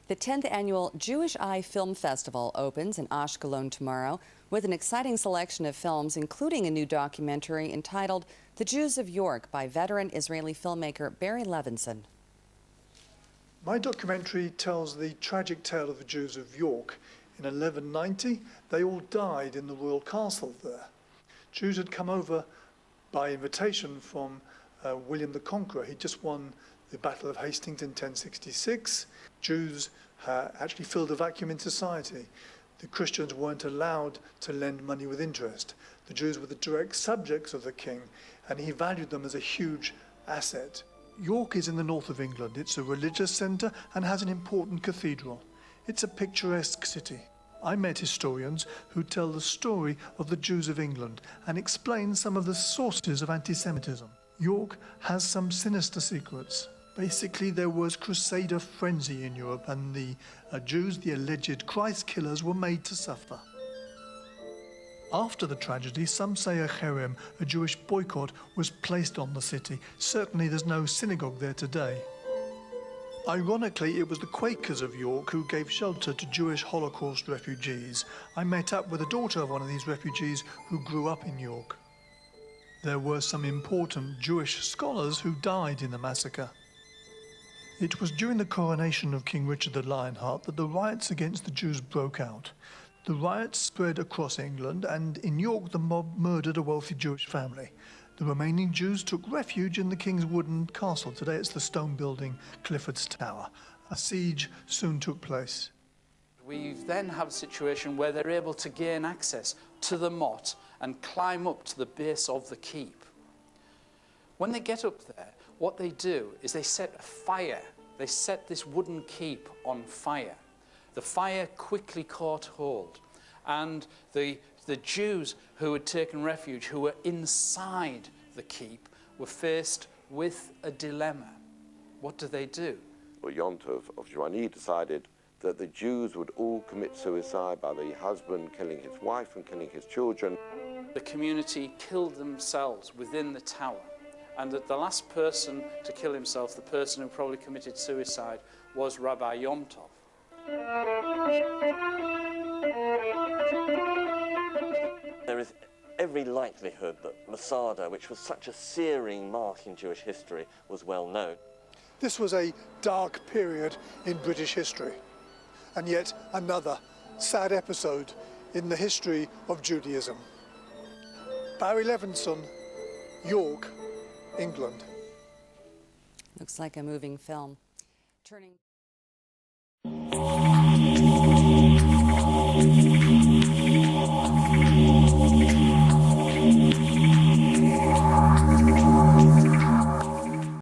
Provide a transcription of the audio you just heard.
The 10th annual Jewish Eye Film Festival opens in Ashkelon tomorrow with an exciting selection of films, including a new documentary entitled The Jews of York by veteran Israeli filmmaker Barry Levinson. My documentary tells the tragic tale of the Jews of York. In 1190, they all died in the royal castle there. Jews had come over by invitation from William the Conqueror. He just won the Battle of Hastings in 1066. Jews actually filled a vacuum in society. The Christians weren't allowed to lend money with interest. The Jews were the direct subjects of the king, and he valued them as a huge asset. York is in the north of England. It's a religious centre and has an important cathedral. It's a picturesque city. I met historians who tell the story of the Jews of England and explain some of the sources of anti-Semitism. York has some sinister secrets. Basically, there was crusader frenzy in Europe, and the Jews, the alleged Christ killers, were made to suffer. After the tragedy, some say a cherem, a Jewish boycott, was placed on the city. Certainly there's no synagogue there today. Ironically, it was the Quakers of York who gave shelter to Jewish Holocaust refugees. I met up with a daughter of one of these refugees who grew up in York. There were some important Jewish scholars who died in the massacre. It was during the coronation of King Richard the Lionheart that the riots against the Jews broke out. The riots spread across England, and in York the mob murdered a wealthy Jewish family. The remaining Jews took refuge in the king's wooden castle. Today it's the stone building Clifford's Tower. A siege soon took place. We then have a situation where they're able to gain access to the motte and climb up to the base of the keep. When they get up there, what they do is they set a fire. They set this wooden keep on fire. The fire quickly caught hold, and the Jews who had taken refuge, who were inside the keep, were faced with a dilemma. What do? Well, Yontov of Trajedy decided that the Jews would all commit suicide by the husband killing his wife and killing his children. The community killed themselves within the tower, and that the last person to kill himself, the person who probably committed suicide, was Rabbi Yontov. There is every likelihood that Masada, which was such a searing mark in Jewish history, was well known. This was a dark period in British history, and yet another sad episode in the history of Judaism. Barry Levinson, York, England. Looks like a moving film. Turning